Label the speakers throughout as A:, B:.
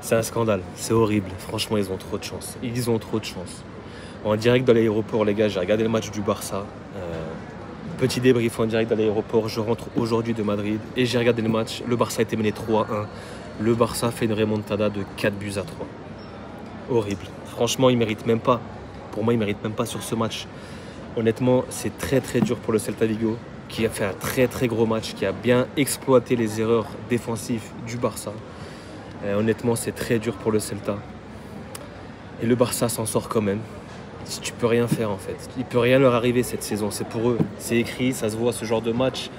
A: C'est un scandale, c'est horrible. Franchement, ils ont trop de chance. Ils ont trop de chance. En direct dans l'aéroport, les gars, j'ai regardé le match du Barça. Petit débrief en direct dans l'aéroport. Je rentre aujourd'hui de Madrid et j'ai regardé le match. Le Barça a été mené 3-1. Le Barça fait une remontada de 4-3. Horrible. Franchement, ils ne méritent même pas. Pour moi, ils ne méritent même pas sur ce match. Honnêtement, c'est très très dur pour le Celta Vigo, qui a fait un très très gros match, qui a bien exploité les erreurs défensives du Barça. Honnêtement, c'est très dur pour le Celta. Et le Barça s'en sort quand même. Tu peux rien faire en fait. Il peut rien leur arriver cette saison. C'est pour eux. C'est écrit, ça se voit ce genre de match.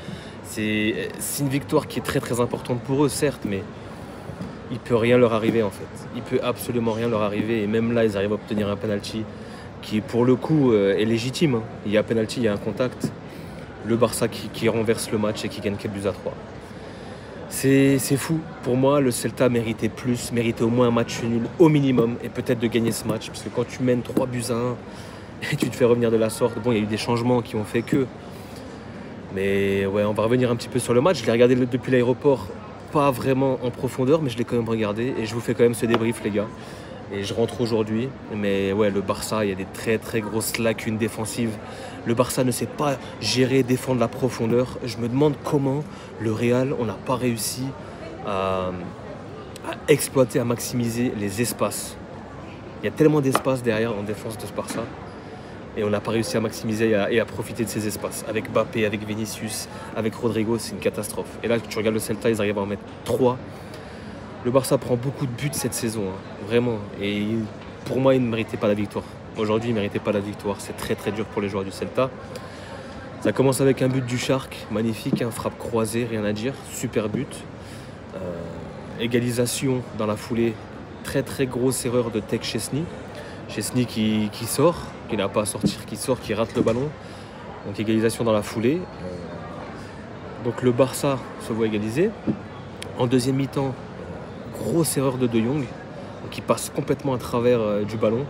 A: C'est une victoire qui est très très importante pour eux, certes, mais il peut rien leur arriver en fait. Il peut absolument rien leur arriver. Et même là, ils arrivent à obtenir un penalty qui, pour le coup, est légitime. Il y a un penalty, il y a un contact. Le Barça qui renverse le match et qui gagne 4-3. C'est fou. Pour moi, le Celta méritait plus, méritait au moins un match nul au minimum et peut-être de gagner ce match. Parce que quand tu mènes 3-1 et tu te fais revenir de la sorte, bon, il y a eu des changements qui ont fait que. Mais ouais, on va revenir un petit peu sur le match. Je l'ai regardé depuis l'aéroport, pas vraiment en profondeur, mais je l'ai quand même regardé. Et je vous fais quand même ce débrief, les gars. Et je rentre aujourd'hui. Mais ouais, le Barça, il y a des très très grosses lacunes défensives. Le Barça ne sait pas gérer, défendre la profondeur. Je me demande comment le Real, on n'a pas réussi à exploiter, à maximiser les espaces. Il y a tellement d'espace derrière en défense de ce Barça. Et on n'a pas réussi à maximiser et à profiter de ces espaces. Avec Mbappé, avec Vinicius, avec Rodrigo, c'est une catastrophe. Et là, tu regardes le Celta, ils arrivent à en mettre 3. Le Barça prend beaucoup de buts cette saison, hein, vraiment. Et pour moi, il ne méritait pas la victoire. Aujourd'hui, il ne méritait pas la victoire. C'est très très dur pour les joueurs du Celta. Ça commence avec un but du Shark, magnifique, un frappe croisée, rien à dire, super but. Égalisation dans la foulée, très très grosse erreur de Tech Chesney. Chesney qui sort, qui n'a pas à sortir, qui sort, qui rate le ballon. Donc égalisation dans la foulée. Donc le Barça se voit égaliser. En deuxième mi-temps, grosse erreur de Jong, qui passe complètement à travers du ballon.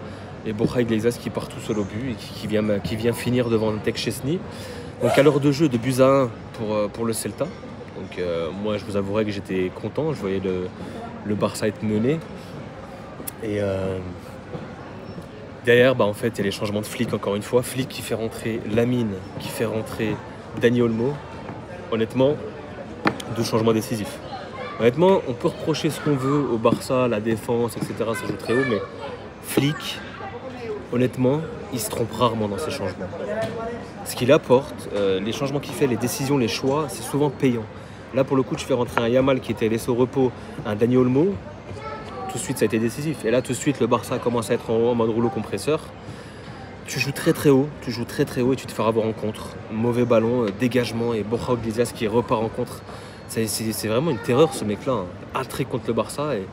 A: Et Borja Iglesias qui part tout seul au but et qui vient finir devant Tech Chesney. Donc à l'heure de jeu, de buts à 1 pour le Celta. Donc moi, je vous avouerai que j'étais content. Je voyais le Barça être mené. Et derrière, en fait, il y a les changements de Flick encore une fois. Flick qui fait rentrer Lamine, qui fait rentrer Dani Olmo. Honnêtement, 2 changements décisifs. Honnêtement, on peut reprocher ce qu'on veut au Barça, la défense, etc. Ça joue très haut, mais Flick, honnêtement, il se trompe rarement dans ses changements. Ce qu'il apporte, les changements qu'il fait, les décisions, les choix, c'est souvent payant. Là, pour le coup, tu fais rentrer un Yamal qui était laissé au repos, un Dani Olmo. Tout de suite, ça a été décisif. Et là, tout de suite, le Barça commence à être en mode rouleau compresseur. Tu joues très très haut, et tu te fais avoir en contre. Mauvais ballon, dégagement et Borja Iglesias qui repart en contre. C'est vraiment une terreur ce mec-là. Hein. Hat-trick contre le Barça. Et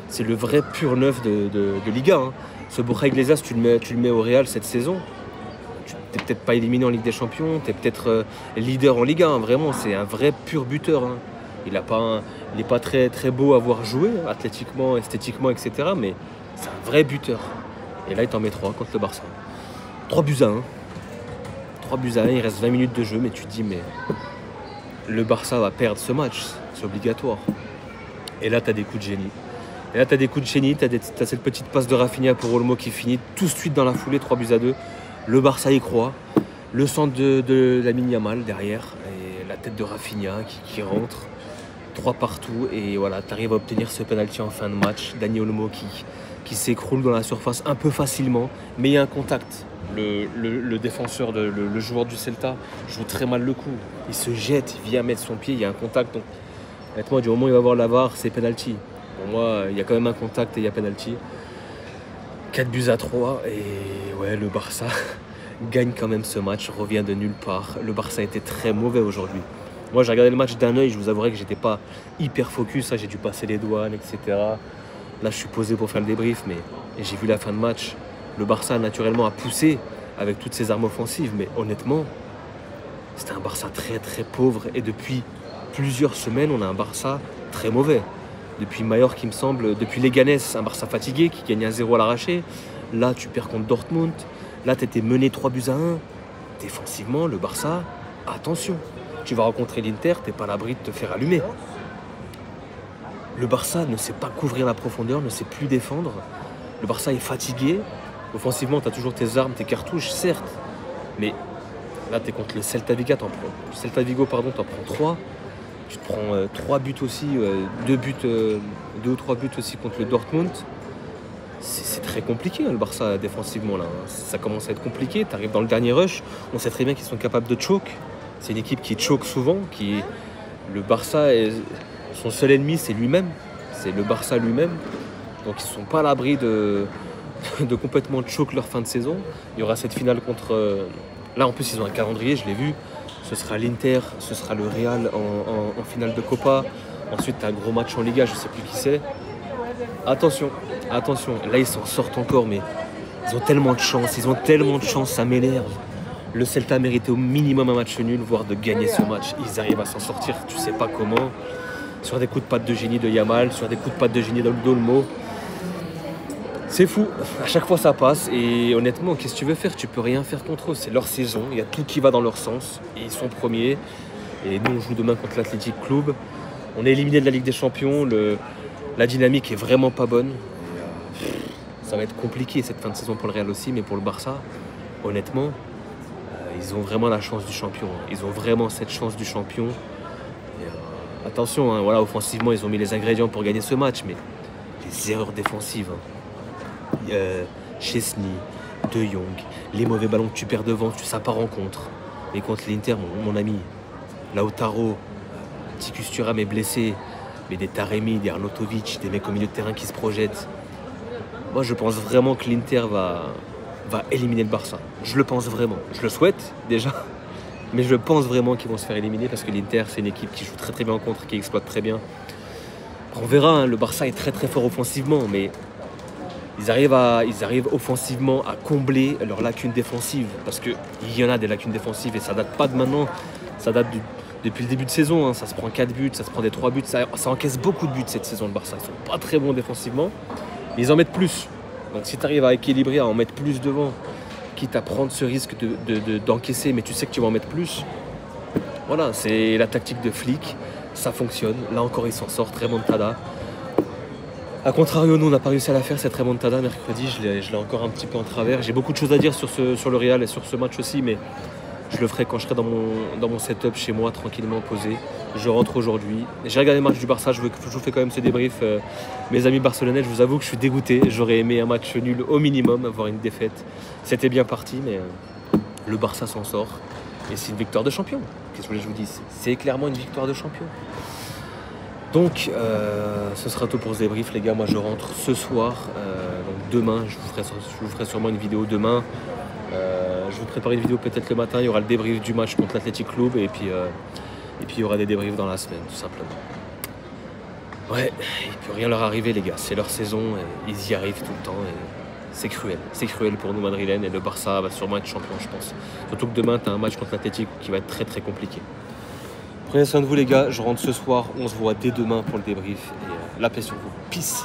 A: c'est le vrai pur neuf de Liga. Hein. Ce Borja Iglesias, tu le mets au Real cette saison. Tu n'es peut-être pas éliminé en Ligue des Champions. Tu es peut-être leader en Liga. Hein. Vraiment, c'est un vrai pur buteur. Hein. Il n'est pas très, très beau à voir jouer, athlétiquement, esthétiquement, etc. Mais c'est un vrai buteur. Et là, il t'en met 3 contre le Barça. 3-1. 3-1, il reste 20 minutes de jeu. Mais tu te dis, mais le Barça va perdre ce match. C'est obligatoire. Et là, tu as des coups de génie. Tu as cette petite passe de Rafinha pour Olmo qui finit tout de suite dans la foulée, 3-2. Le Barça y croit. Le centre de Lamine Yamal derrière. Et la tête de Rafinha qui rentre. 3 partout. Et voilà, tu arrives à obtenir ce penalty en fin de match. Dani Olmo qui s'écroule dans la surface un peu facilement. Mais il y a un contact. Le défenseur, le joueur du Celta joue très mal le coup. Il se jette, il vient mettre son pied. Il y a un contact. Donc, honnêtement, du moment où il va voir la VAR, c'est penalty. Pour moi, il y a quand même un contact et il y a penalty. 4-3 et ouais, le Barça gagne quand même ce match, revient de nulle part. Le Barça était très mauvais aujourd'hui. Moi, j'ai regardé le match d'un œil, je vous avouerai que j'étais pas hyper focus, j'ai dû passer les douanes, etc. Là, je suis posé pour faire le débrief, mais j'ai vu la fin de match. Le Barça, naturellement, a poussé avec toutes ses armes offensives, mais honnêtement, c'était un Barça très très pauvre et depuis plusieurs semaines, on a un Barça très mauvais. Depuis Mallorca, il me semble, depuis Leganés, un Barça fatigué qui gagne 1-0 à l'arraché. Là, tu perds contre Dortmund. Là, tu étais mené 3-1. Défensivement, le Barça, attention. Tu vas rencontrer l'Inter, tu n'es pas à l'abri de te faire allumer. Le Barça ne sait pas couvrir la profondeur, ne sait plus défendre. Le Barça est fatigué. Offensivement, tu as toujours tes armes, tes cartouches, certes. Mais là, tu es contre le Celta Vigo, t'en prends 3. Tu te prends 3 buts aussi, 2 ou 3 buts aussi contre le Dortmund. C'est très compliqué hein, le Barça défensivement là. Ça commence à être compliqué. Tu arrives dans le dernier rush. On sait très bien qu'ils sont capables de choke. C'est une équipe qui choke souvent. Le Barça, son seul ennemi, c'est lui-même. C'est le Barça lui-même. Donc ils ne sont pas à l'abri de complètement choke leur fin de saison. Il y aura cette finale contre... Là en plus ils ont un calendrier, je l'ai vu. Ce sera l'Inter, ce sera le Real en finale de Copa. Ensuite tu as un gros match en Liga, je ne sais plus qui c'est. Attention. Là ils s'en sortent encore, mais ils ont tellement de chance, ça m'énerve. Le Celta méritait au minimum un match nul, voire de gagner ce match. Ils arrivent à s'en sortir, tu sais pas comment. Sur des coups de patte de génie de Yamal, sur des coups de patte de génie d'Olmo. C'est fou, à chaque fois ça passe et honnêtement, qu'est-ce que tu veux faire? Tu peux rien faire contre eux, c'est leur saison, il y a tout qui va dans leur sens et ils sont premiers. Et nous on joue demain contre l'Athletic Club. On est éliminé de la Ligue des Champions, la dynamique est vraiment pas bonne. Ça va être compliqué cette fin de saison pour le Real aussi, mais pour le Barça, honnêtement, ils ont vraiment la chance du champion. Ils ont vraiment cette chance du champion. Et, attention, hein, voilà, offensivement, ils ont mis les ingrédients pour gagner ce match, mais les erreurs défensives, Chesney, De Jong, les mauvais ballons que tu perds devant, ça part en contre. Et contre l'Inter, mon ami, Lautaro, Tikus Thuram est blessé, mais des Taremi, des Arnautovic, des mecs au milieu de terrain qui se projettent. Moi, je pense vraiment que l'Inter va éliminer le Barça. Je le pense vraiment. Je le souhaite déjà, mais je pense vraiment qu'ils vont se faire éliminer parce que l'Inter, c'est une équipe qui joue très très bien en contre, qui exploite très bien. On verra, hein, le Barça est très très fort offensivement, mais ils arrivent offensivement à combler leurs lacunes défensives parce qu'il y en a des lacunes défensives et ça date pas de maintenant, ça date depuis le début de saison. Hein. Ça se prend 4 buts, ça se prend des 3 buts, ça encaisse beaucoup de buts cette saison le Barça. Ils sont pas très bons défensivement. Ils en mettent plus. Donc si tu arrives à équilibrer, à en mettre plus devant, quitte à prendre ce risque d'encaisser, mais tu sais que tu vas en mettre plus, voilà, c'est la tactique de Flick, ça fonctionne. Là encore, ils s'en sortent, remontada. A contrario, nous, on n'a pas réussi à la faire, cette remontada mercredi, je l'ai encore un petit peu en travers. J'ai beaucoup de choses à dire sur le Real et sur ce match aussi, mais je le ferai quand je serai dans mon setup chez moi, tranquillement posé. Je rentre aujourd'hui. J'ai regardé le match du Barça, je vous fais quand même ce débrief. Mes amis barcelonais, je vous avoue que je suis dégoûté. J'aurais aimé un match nul au minimum, avoir une défaite. C'était bien parti, mais le Barça s'en sort. Et c'est une victoire de champion. Qu'est-ce que je vous dis? C'est clairement une victoire de champion. Donc, ce sera tout pour ce débrief, les gars. Moi, je rentre ce soir. Donc demain, je vous ferai sûrement une vidéo demain. Je vous prépare une vidéo peut-être le matin. Il y aura le débrief du match contre l'Athletic Club. Et puis il y aura des débriefs dans la semaine, tout simplement. Ouais, il ne peut rien leur arriver, les gars. C'est leur saison. Et ils y arrivent tout le temps. Et c'est cruel. C'est cruel pour nous, madrilènes. Et le Barça va sûrement être champion, je pense. Surtout que demain, tu as un match contre l'Athletic qui va être très, très compliqué. Prenez soin de vous, les gars. Je rentre ce soir. On se voit dès demain pour le débrief. Et la paix sur vous. Peace.